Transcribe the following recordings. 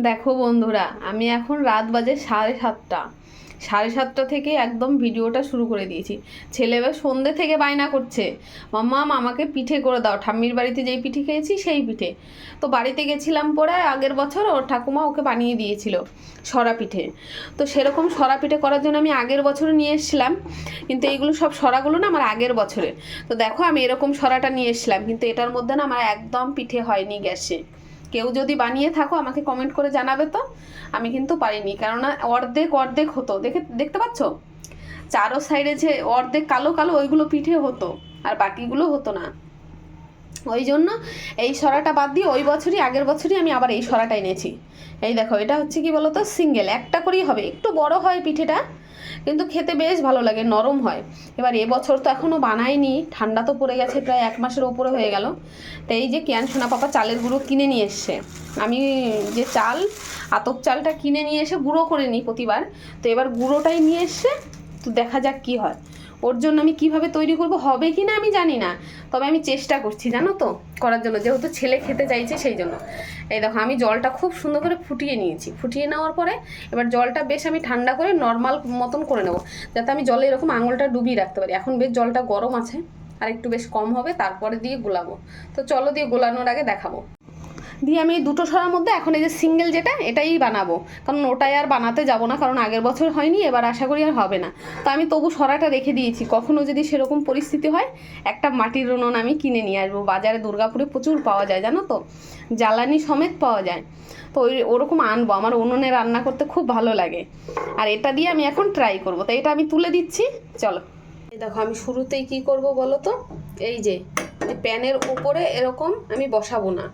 দেখো বন্ধুরা, আমি এখন রাত বাজে 7:30। 7:30 থেকে একদম ভিডিওটা শুরু করে দিয়েছি। ছেলে এবার সন্ধ্যে থেকে বায়না করছে, মাম্মা আমাকে পিঠে করে দাও, ঠাম্মির বাড়িতে যেই পিঠে খেয়েছি সেই পিঠে। তো বাড়িতে গেছিলাম পরে আগের বছর ওর ঠাকুমা ওকে বানিয়ে দিয়েছিল সরা পিঠে। তো সেরকম সরা পিঠে করার জন্য আমি আগের বছরে নিয়ে এসেছিলাম, কিন্তু এইগুলো সব সরাগুলো না আমার আগের বছরে। তো দেখো আমি এরকম সরাটা নিয়ে এসেছিলাম, কিন্তু এটার মধ্যে না আমার একদম পিঠে হয়নি গ্যাসে। কেউ যদি বানিয়ে থাকো আমাকে কমেন্ট করে জানাবে তো। আমি কিন্তু পারিনি, কেননা অর্ধেক অর্ধেক হতো, দেখতে পাচ্ছ চারো সাইডে যে অর্ধেক কালো কালো ওইগুলো পিঠে হতো আর বাকিগুলো হতো না। ওই জন্য এই সরাটা বাদ দিয়ে ওই বছরই আগের বছরই আমি আবার এই সরাটা এনেছি। এই দেখো, এটা হচ্ছে কি বলতো, সিঙ্গেল একটা করেই হবে, একটু বড় হয় পিঠেটা, কিন্তু খেতে বেশ ভালো লাগে, নরম হয়। এবার এবছর তো এখনও বানাইনি, ঠান্ডা তো পড়ে গেছে, প্রায় 1 মাসের ওপরে হয়ে গেল। তো এই যে কিয়ান সোনা পাপা চালের গুঁড়ো কিনে নিয়ে এসছে। আমি যে চাল আতপ চালটা কিনে নিয়ে এসে গুঁড়ো করে নিই প্রতিবার, তো এবার গুঁড়োটাই নিয়ে এসছে। তো দেখা যাক কি হয়। ওর জন্য আমি কিভাবে তৈরি করব, হবে কি না আমি জানি না, তবে আমি চেষ্টা করছি জানো তো করার জন্য, যেহেতু ছেলে খেতে চাইছে সেই জন্য। এই দেখো আমি জলটা খুব সুন্দর করে ফুটিয়ে নিয়েছি। ফুটিয়ে নেওয়ার পরে এবার জলটা বেশ আমি ঠান্ডা করে নর্মাল মতন করে নেব, যাতে আমি জলে এরকম আঙুলটা ডুবিয়ে রাখতে পারি। এখন বেশ জলটা গরম আছে, আর একটু বেশ কম হবে, তারপরে দিয়ে গোলাবো। তো চলো দিয়ে গোলানোর আগে দেখাবো। দিয়ে আমি দুটো সরার মধ্যে এখন এই যে সিঙ্গেল যেটা এটাই বানাবো, কারণ ওটাই আর বানাতে যাব না, কারণ আগের বছর হয়নি, এবার আশা করি আর হবে না। তো আমি তবু সরাটা রেখে দিয়েছি, কখনো যদি সেরকম পরিস্থিতি হয় একটা মাটির উনুন আমি কিনে নিয়ে আসবো। বাজারে দুর্গাপুরে প্রচুর পাওয়া যায় জানো তো, জ্বালানি সমেত পাওয়া যায়। তো ওরকম আনবো, আমার উনুনে রান্না করতে খুব ভালো লাগে। আর এটা দিয়ে আমি এখন ট্রাই করবো, তো এটা আমি তুলে দিচ্ছি, চলো। এই দেখো আমি শুরুতেই কি করব বলো তো, এই যে প্যানের উপরে এরকম আমি বসাবো না,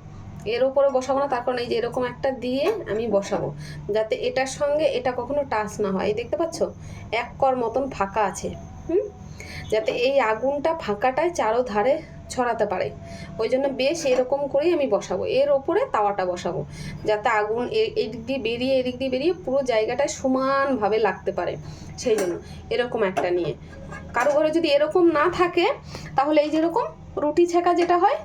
এর উপরে বসাবো না, তার কারণ এই যে এরকম একটা দিয়ে আমি বসাবো, যাতে এটার সঙ্গে এটা কখনো টাচ না হয়। এই দেখতে পাচ্ছ এক কর মতন ফাঁকা আছে, যাতে এই আগুনটা ফাঁকাটায় চারো ধারে ছড়াতে পারে। ওই জন্য বেশ এরকম করেই আমি বসাবো, এর ওপরে তাওয়াটা বসাবো, যাতে আগুন এদিক দিয়ে বেরিয়ে এদিক দিয়ে বেরিয়ে পুরো জায়গাটায় সমানভাবে লাগতে পারে। সেই জন্য এরকম একটা নিয়ে, কারো ঘরে যদি এরকম না থাকে তাহলে এই যেরকম রুটি ছেঁকা যেটা হয়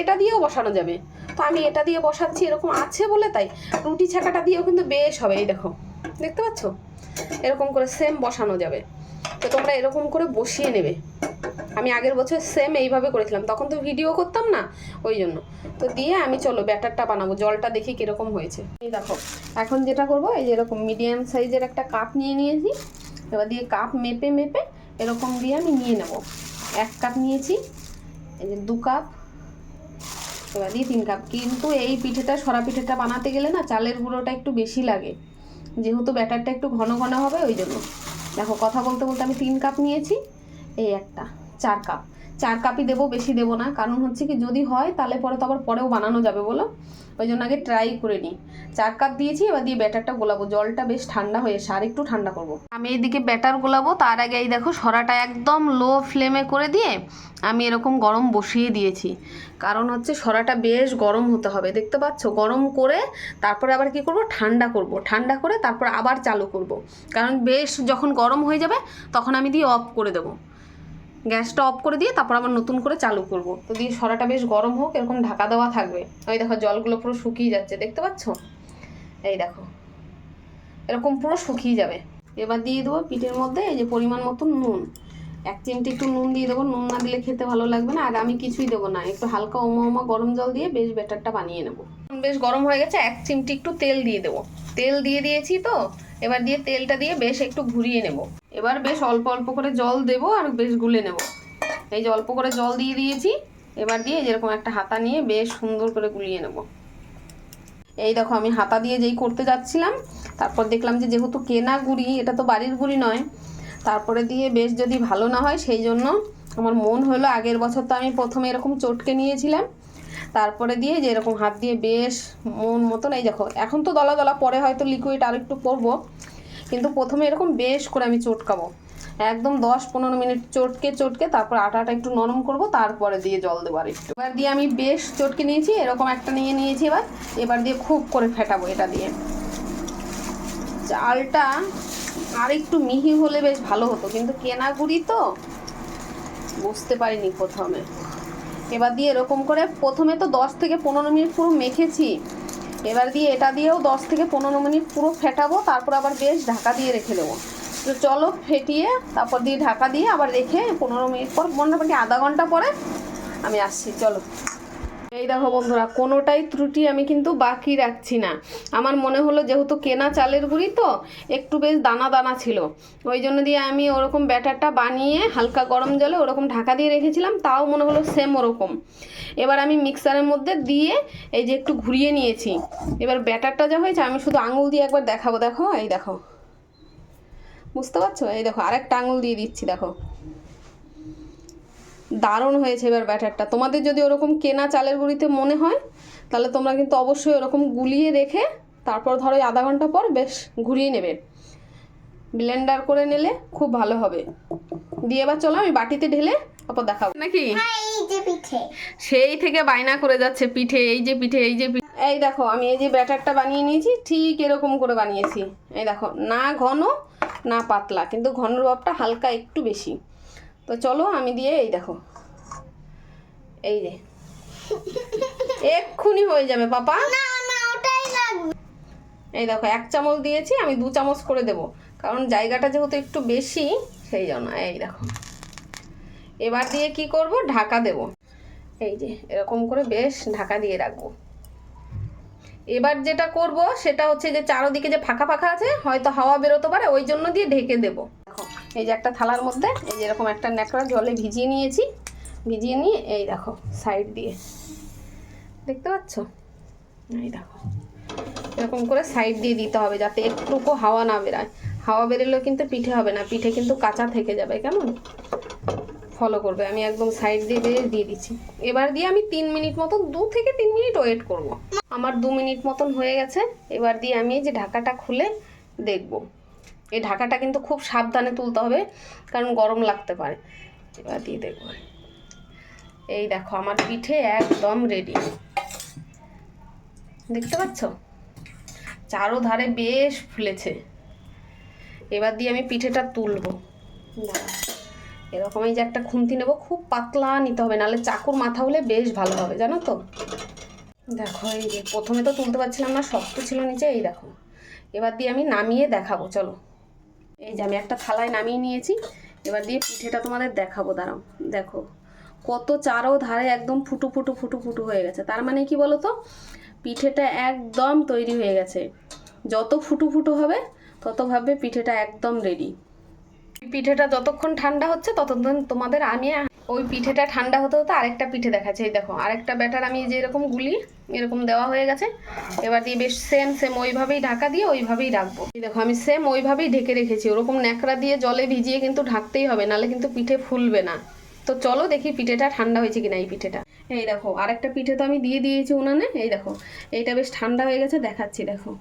এটা দিয়েও বসানো যাবে। তো আমি এটা দিয়ে বসাচ্ছি, এরকম আছে বলে তাই। রুটি ছেঁকাটা দিয়েও কিন্তু বেশ হবে। এই দেখো দেখতে পাচ্ছ, এরকম করে সেম বসানো যাবে। তো তোমরা এরকম করে বসিয়ে নেবে। আমি আগের বছর সেম এইভাবে করেছিলাম, তখন তো ভিডিও করতাম না ওই জন্য। তো দিয়ে আমি চলো ব্যাটারটা বানাবো, জলটা দেখি কীরকম হয়েছে। এই দেখো এখন যেটা করবো, এই যে এরকম মিডিয়াম সাইজের একটা কাপ নিয়ে নিয়েছি। এবার দিয়ে কাপ মেপে মেপে এরকম দিয়ে আমি নিয়ে নেব। 1 কাপ নিয়েছি, এই যে 2 কাপ, এবার দিয়ে 3 কাপ। কিন্তু এই পিঠেটা সরা পিঠেটা বানাতে গেলে না চালের গুঁড়োটা একটু বেশি লাগে, যেহেতু ব্যাটারটা একটু ঘন ঘন হবে ওই জন্য। দেখো কথা বলতে বলতে আমি 3 কাপ নিয়েছি, এই একটা 4 কাপ। 4 কাপই দেবো, বেশি দেবো না, কারণ হচ্ছে কি যদি হয় তাহলে পরে তো আবার পরেও বানানো যাবে বলো, ওই জন্য আগে ট্রাই করে নিই। 4 কাপ দিয়েছি, এবার দিয়ে ব্যাটারটা গোলাবো। জলটা বেশ ঠান্ডা হয়ে এসে আর একটু ঠান্ডা করবো। আমি এইদিকে ব্যাটার গোলাবো, তার আগে এই দেখো সরাটা একদম লো ফ্লেমে করে দিয়ে আমি এরকম গরম বসিয়ে দিয়েছি। কারণ হচ্ছে সরাটা বেশ গরম হতে হবে, দেখতে পাচ্ছ, গরম করে তারপরে আবার কি করব, ঠান্ডা করব, ঠান্ডা করে তারপর আবার চালু করব। কারণ বেশ যখন গরম হয়ে যাবে তখন আমি দিয়ে অফ করে দেবো, গ্যাসটা অফ করে দিয়ে তারপর আবার নতুন করে চালু করব। তো দিয়ে সরাটা বেশ গরম হোক, এরকম ঢাকা দেওয়া থাকবে। ওই দেখো জলগুলো পুরো শুকিয়ে যাচ্ছে, দেখতে পাচ্ছ, এই দেখো এরকম পুরো শুকিয়ে যাবে। এবার দিয়ে দেবো পিঠের মধ্যে এই যে পরিমাণ মতো নুন, 1 চিমটি একটু নুন দিয়ে দেবো, নুন না দিলে খেতে ভালো লাগবে না। আর আমি কিছুই দেবো না, একটু হালকা ওমা গরম জল দিয়ে বেশ ব্যাটারটা বানিয়ে নেবো। বেশ গরম হয়ে গেছে, 1 চিমটি একটু তেল দিয়ে দেবো। তেল দিয়ে দিয়েছি তো, এবার দিয়ে তেলটা দিয়ে বেশ একটু ঘুরিয়ে নেব। এবার বেশ অল্প অল্প করে জল দেবো আর বেশ গুলে নেব। এই যে অল্প করে জল দিয়ে দিয়েছি, এবার দিয়ে যেরকম একটা হাতা নিয়ে বেশ সুন্দর করে গুলিয়ে নেব। এই দেখো আমি হাতা দিয়ে যেই করতে যাচ্ছিলাম, তারপর দেখলাম যে যেহেতু কেনা গুঁড়ি, এটা তো বাড়ির গুঁড়ি নয়, তারপরে দিয়ে বেশ যদি ভালো না হয়, সেই জন্য আমার মন হলো আগের বছর তো আমি প্রথমে এরকম চটকে নিয়েছিলাম, তারপরে দিয়ে যে এরকম হাত দিয়ে বেশ মন মতন, এই দেখো এখন তো দলা দলা, পরে হয়তো লিকুইড আর একটু করবো, কিন্তু প্রথমে এরকম বেশ করে আমি চটকাবো, একদম 10-15 মিনিট চটকে চটকে তারপর আটাটা একটু নরম করব, তারপরে দিয়ে জল দেবো আর একটু। এবার দিয়ে আমি বেশ চটকে নিয়েছি, এরকম একটা নিয়ে নিয়েছি। এবার দিয়ে খুব করে ফেটাবো এটা দিয়ে। চালটা আর একটু মিহি হলে বেশ ভালো হতো, কিন্তু কেনা গুঁড়ি তো বুঝতে পারিনি প্রথমে। এবার দিয়ে এরকম করে প্রথমে তো 10 থেকে 15 মিনিট পুরো মেখেছি, এবার দিয়ে এটা দিয়েও 10 থেকে 15 মিনিট পুরো ফেটাবো, তারপর আবার বেশ ঢাকা দিয়ে রেখে দেবো। তো চলো ফেটিয়ে তারপর দিয়ে ঢাকা দিয়ে আবার রেখে 15 মিনিট পর, মোটামুটি আধা ঘন্টা পরে আমি আসছি। চলো। এই দেখো বন্ধুরা, কোনোটাই ত্রুটি আমি কিন্তু বাকি রাখছি না। আমার মনে হলো যেহেতু কেনা চালের গুঁড়ি তো একটু বেশ দানা দানা ছিল, ওই জন্য দিয়ে আমি ওরকম ব্যাটারটা বানিয়ে হালকা গরম জলে ওরকম ঢাকা দিয়ে রেখেছিলাম, তাও মনে হলো সেম ওরকম। এবার আমি মিক্সারের মধ্যে দিয়ে এই যে একটু ঘুরিয়ে নিয়েছি। এবার ব্যাটারটা যা হয়েছে আমি শুধু আঙুল দিয়ে একবার দেখাবো। দেখো, এই দেখো, বুঝতে পারছো? এই দেখো, আরেকটা আঙুল দিয়ে দিচ্ছি। দেখো, দারুণ হয়েছে এবার ব্যাটারটা। তোমাদের যদি ওরকম কেনা চালের গুঁড়িতে মনে হয় তাহলে তোমরা কিন্তু অবশ্যই ওরকম গুলিয়ে রেখে তারপর ধরো আধা ঘন্টা পর বেশ ঘুরিয়ে নেবে, ব্লেন্ডার করে নিলে খুব ভালো হবে। দিয়ে এবার চলো আমি বাটিতে ঢেলে তারপর দেখাবো নাকি। সেই থেকে বায়না করে যাচ্ছে পিঠে, এই যে পিঠে, এই যে পিঠে। এই দেখো, আমি এই যে ব্যাটারটা বানিয়ে নিয়েছি, ঠিক এরকম করে বানিয়েছি। এই দেখো, না ঘন না পাতলা, কিন্তু ঘনর ভাবটা হালকা একটু বেশি। তো চলো আমি দিয়ে, এই দেখো, এই যে এক্ষুনি হয়ে যাবে পাপা। এই দেখো, 1 চামচ দিয়েছি, আমি 2 চামচ করে দেব, কারণ জায়গাটা যেহেতু একটু বেশি সেই জন্য। এই দেখো, এবার দিয়ে কি করব, ঢাকা দেব। এই যে এরকম করে বেশ ঢাকা দিয়ে রাখবো। এবার যেটা করব সেটা হচ্ছে যে চারদিকে যে ফাঁকা ফাঁকা আছে, হয়তো হাওয়া বেরোতে পারে, ওই জন্য দিয়ে ঢেকে দেব। দেখো, এই যে একটা থালার মধ্যে এই যে এরকম একটা ন্যাকড়া জলে ভিজিয়ে নিয়েছি, ভিজিয়ে নিয়ে এই দেখো সাইড দিয়ে, দেখতে পাচ্ছ? এই দেখো, এরকম করে সাইড দিয়ে দিতে হবে যাতে একটুকু হাওয়া না বেরোয়। হাওয়া বেরোলেও কিন্তু পিঠে হবে না, পিঠে কিন্তু কাঁচা থেকে যাবে। কেমন ফলো করবে, আমি একদম সাইড দিয়ে দিয়ে দিচ্ছি। এবার দিয়ে আমি 3 মিনিট মতন, 2 থেকে 3 মিনিট ওয়েট করব। আমার 2 মিনিট মতন হয়ে গেছে। এবার দিয়ে আমি এই যে ঢাকাটা খুলে দেখব। এই ঢাকাটা কিন্তু খুব সাবধানে তুলতে হবে, কারণ গরম লাগতে পারে। এবার দিয়ে দেখব। এই দেখো, আমার পিঠে একদম রেডি, দেখতে পাচ্ছ? চারো ধারে বেশ ফুলেছে। এবার দিয়ে আমি পিঠেটা তুলবো। এরকম এই যে একটা খুন্তি নেবো, খুব পাতলা নিতে হবে, নাহলে চাকুর মাথা হলে বেশ ভালো হবে, জানো তো? দেখো, এই যে প্রথমে তো তুলতে পারছিলাম না, শক্ত ছিল নিচে। এই দেখো, এবার দিয়ে আমি নামিয়ে দেখাবো। চলো, এই যে আমি একটা থালায় নামিয়ে নিয়েছি। এবার দিয়ে পিঠেটা তোমাদের দেখাবো, দাঁড়াও। দেখো কত চারো ধারে একদম ফুটু ফুটু ফুটু ফুটু হয়ে গেছে, তার মানে কি বলো তো, পিঠেটা একদম তৈরি হয়ে গেছে। যত ফুটু ফুটু হবে তত ভাববে পিঠেটা একদম রেডি। পিঠেটা যতক্ষণ ঠান্ডা হচ্ছে ততক্ষণ তোমাদের আমি ওই পিঠেটা ঠান্ডা হতে হতে আরেকটা পিঠে দেখাচ্ছে। এই দেখো, আরেকটা ব্যাটার আমি যে এরকম গুলি এরকম দেওয়া হয়ে গেছে। এবার দিয়ে বেশ সেম ওইভাবেই ঢাকা দিয়ে ওইভাবেই রাখবো। এই দেখো, আমি সেম ওইভাবেই ঢেকে রেখেছি। ওরকম ন্যাকড়া দিয়ে জলে ভিজিয়ে কিন্তু ঢাকতেই হবে, নাহলে কিন্তু পিঠে ফুলবে না। তো চলো দেখি পিঠেটা ঠান্ডা হয়েছে কিনা। এই পিঠেটা, এই দেখো, আরেকটা পিঠে তো আমি দিয়ে দিয়েছি উনানে। এই দেখো, এইটা বেশ ঠান্ডা হয়ে গেছে, দেখাচ্ছি। দেখো,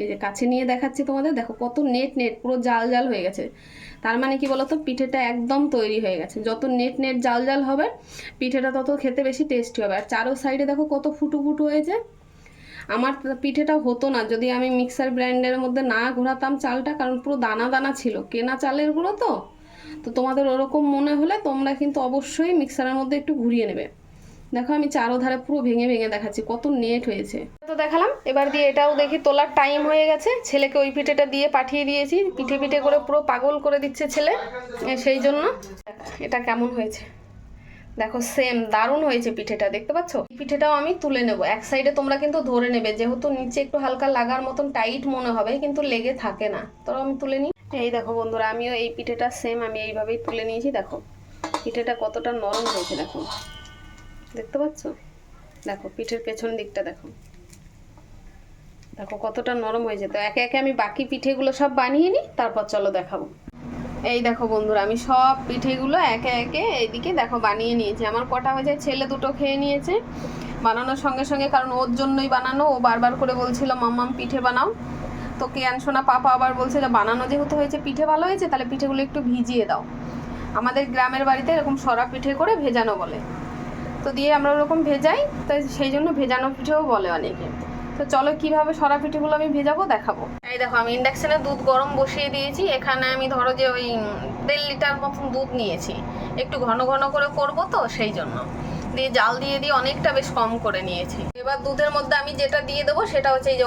এই যে কাছে নিয়ে দেখাচ্ছি তোমাদের। দেখো কত নেট নেট, পুরো জাল জাল হয়ে গেছে। তার মানে কি বলতো, পিঠেটা একদম তৈরি হয়ে গেছে। যত নেট নেট জাল জাল হবে পিঠেটা তত খেতে বেশি টেস্টি হবে। আর চারো সাইডে দেখো কত ফুটু ফুটু হয়েছে। আমার পিঠেটা হতো না যদি আমি মিক্সার গ্রাইন্ডারের মধ্যে না ঘোরাতাম চালটা, কারণ পুরো দানা দানা ছিল, কেনা চালের গুঁড়ো তো। তো তোমাদের ওরকম মনে হলে তোমরা কিন্তু অবশ্যই মিক্সারের মধ্যে একটু ঘুরিয়ে নেবে। দেখো, আমি চারো ধারে পুরো ভেঙে ভেঙে দেখাচ্ছি, কত নেট হয়েছে। তো দেখালাম। এবার দিয়ে এটাও দেখি তোলার টাইম হয়ে গেছে। ছেলেকে ওই পিঠেটা দিয়ে পাঠিয়ে দিয়েছি, পিঠে পিঠে করে পুরো পাগল করে দিচ্ছে ছেলে, সেই জন্য। এটা কেমন হয়েছে দেখো, সেম দারুণ হয়েছে পিঠেটা, দেখতে পাচ্ছ? পিঠেটাও আমি তুলে নেব। এক সাইডে তোমরা কিন্তু ধরে নেবে, যেহেতু নিচে একটু হালকা লাগার মতন টাইট মনে হবে, কিন্তু লেগে থাকে না। তো আমি তুলে নিই। এই দেখো বন্ধুরা, আমিও এই পিঠেটা সেম আমি এইভাবেই তুলে নিয়েছি। দেখো পিঠেটা কতটা নরম হয়েছে, দেখো, দেখতে পাচ্ছ? দেখো পিঠের পেছন দিকটা দেখো, দেখো কতটা নরম হয়েছে। তো একে একে আমি বাকি পিঠেগুলো সব বানিয়ে নিই, তারপর চলো দেখাবো। এই দেখো বন্ধুরা, আমি সব পিঠেগুলো একে একে এইদিকে দেখো বানিয়ে নিয়েছি। আমার কটা হয়েছে, ছেলে 2টো খেয়ে নিয়েছে বানানোর সঙ্গে সঙ্গে, কারণ ওর জন্যই বানানো। ও বারবার করে বলছিল মাম্মাম পিঠে বানাও। তো কেয়ান সোনা পাপা আবার বলছে যে বানানো যেহেতু হয়েছে, পিঠে ভালো হয়েছে, তাহলে পিঠেগুলো একটু ভিজিয়ে দাও। আমাদের গ্রামের বাড়িতে এরকম সরা পিঠে করে ভেজানো বলে, তো দিয়ে আমরা ওরকম ভেজাই, তো সেই জন্য ভেজানো পিঠেও বলে অনেকে। তো চলো কিভাবে সরা পিঠেগুলো আমি ভেজাবো দেখাবো। এই দেখো, আমি ইন্ডাকশনে দুধ গরম বসিয়ে দিয়েছি। এখানে আমি ধরো যে ওই 1.5 লিটার মতন দুধ নিয়েছি, একটু ঘন ঘন করে করবো তো সেই জন্য। দিয়ে জাল দিয়ে অনেকটা বেশ কম করে নিয়েছি। এবার দুধের মধ্যে আমি যেটা দিয়ে দেবো সেটা হচ্ছে এই যে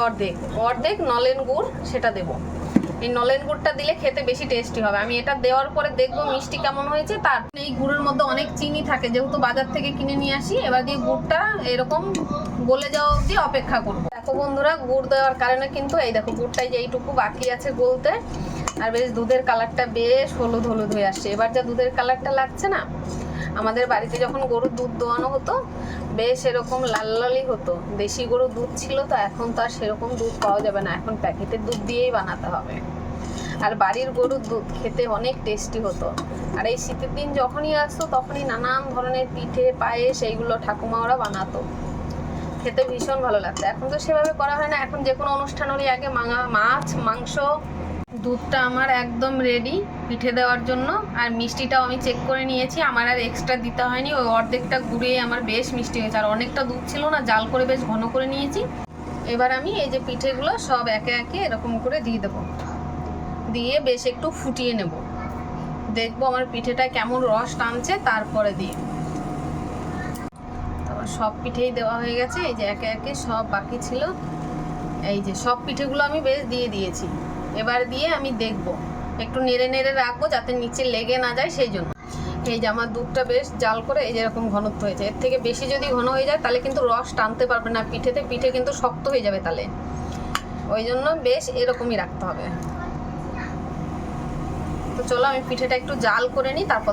অর্ধেক নলেন গুড়, সেটা দেবো। এই নলেন গুড়টা দিলে খেতে বেশি টেস্টি হবে। আমি এটা দেওয়ার পরে দেখবো মিষ্টি কেমন হয়েছে। তার এই গুড়ের মধ্যে অনেক চিনি থাকে, যেহেতু বাজার থেকে কিনে নিয়ে আসি। এবার দিয়ে গুড়টা এরকম গলে যাওয়া অবধি অপেক্ষা করবো। দেখো বন্ধুরা, গুড় দেওয়ার কারণে কিন্তু এই দেখো গুড়টাই যে এইটুকু বাকি আছে গলতে, আর বেশ দুধের কালারটা বেশ হলুদ হলুদ হয়ে আসছে। এবার যা দুধের কালারটা লাগছে না, আমাদের বাড়িতে যখন গরুর দুধ দোয়ানো হতো বেশ এরকম লাল লালই হতো। দেশি গরুর দুধ ছিল তো, এখন তো আর সেরকম দুধ পাওয়া যাবে না, এখন প্যাকেটের দুধ দিয়েই বানাতে হবে। আর বাড়ির গরুর দুধ খেতে অনেক টেস্টি হতো। আর এই শীতের দিন যখনই আসতো তখনই নানান ধরনের পিঠে পায়েস এইগুলো ঠাকুমা ওরা বানাতো, খেতে ভীষণ ভালো লাগতো। এখন তো সেভাবে করা হয় না, এখন যে কোনো অনুষ্ঠান হলে আগে মাছ মাংস। দুধটা আমার একদম রেডি পিঠে দেওয়ার জন্য। আর মিষ্টিটাও আমি চেক করে নিয়েছি, আমার আর এক্সট্রা দিতে হয়নি। ওই অর্ধেকটা গুড়ে আমার বেশ মিষ্টি হয়েছে, আর অনেকটা দুধ ছিল না, জাল করে বেশ ঘন করে নিয়েছি। এবার আমি এই যে পিঠেগুলো সব একে একে এরকম করে দিয়ে দেবো, দিয়ে বেশ একটু ফুটিয়ে নেব। দেখবো আমার পিঠেটা কেমন রস টানছে, তারপরে দিয়ে তারপর সব পিঠেই দেওয়া হয়ে গেছে। এই যে একে একে সব বাকি ছিল, এই যে সব পিঠেগুলো আমি বেশ দিয়ে দিয়েছি। এবার দিয়ে আমি দেখবো, একটু নেড়ে নেড়ে রাখবো যাতে নিচে লেগে না যায়, সেই জন্য। এই যে আমার দুধটা বেশ জাল করে এই যে এরকম ঘনত্ব হয়েছে। এর থেকে বেশি যদি ঘন হয়ে যায় তাহলে কিন্তু রস টানতে পারবে না পিঠেতে, পিঠে কিন্তু শক্ত হয়ে যাবে তাহলে। ওই জন্য বেশ এরকমই রাখতে হবে। তো চলো আমি পিঠেটা একটু জাল করে নিই, তারপর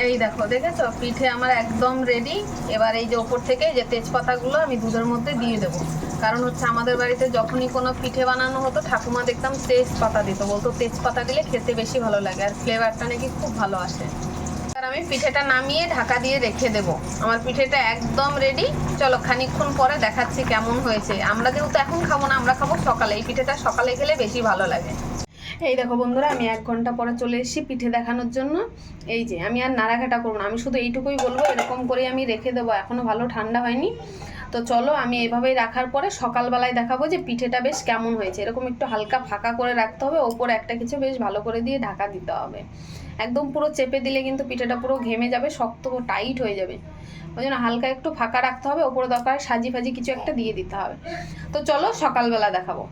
এই দেখো, দেখেছো পিঠে আমার একদম রেডি। এবার এই যে ওপর থেকে যে তেজপাতাগুলো আমি দুধের মধ্যে দিয়ে দেবো। কারণ হচ্ছে আমাদের বাড়িতে যখনই কোনো পিঠে বানানো হতো ঠাকুমা দেখতাম তেজপাতা দিত, বলতো তেজপাতা দিলে খেতে বেশি ভালো লাগে আর ফ্লেভারটা নাকি খুব ভালো আসে। আর আমি পিঠেটা নামিয়ে ঢাকা দিয়ে রেখে দেবো। আমার পিঠেটা একদম রেডি। চলো খানিকক্ষণ পরে দেখাচ্ছি কেমন হয়েছে। আমরা যেহেতু এখন খাবো না, আমরা খাবো সকালে। এই পিঠেটা সকালে খেলে বেশি ভালো লাগে। এই দেখো বন্ধুরা, আমি 1 ঘন্টা পরে চলে এসেছি পিঠে দেখানোর জন্য। এই যে আমি আর নাড়াঘাটা করবো না, আমি শুধু এইটুকুই বলবো, এরকম করে আমি রেখে দেবো, এখনও ভালো ঠান্ডা হয়নি। তো চলো আমি এভাবেই রাখার পরে সকালবেলায় দেখাবো যে পিঠেটা বেশ কেমন হয়েছে। এরকম একটু হালকা ফাঁকা করে রাখতে হবে, ওপরে একটা কিছু বেশ ভালো করে দিয়ে ঢাকা দিতে হবে। একদম পুরো চেপে দিলে কিন্তু পিঠেটা পুরো ঘেমে যাবে, শক্ত টাইট হয়ে যাবে। ওই জন্য হালকা একটু ফাঁকা রাখতে হবে, ওপরে দরকার সাজি ফাজি কিছু একটা দিয়ে দিতে হবে। তো চলো সকালবেলা দেখাবো।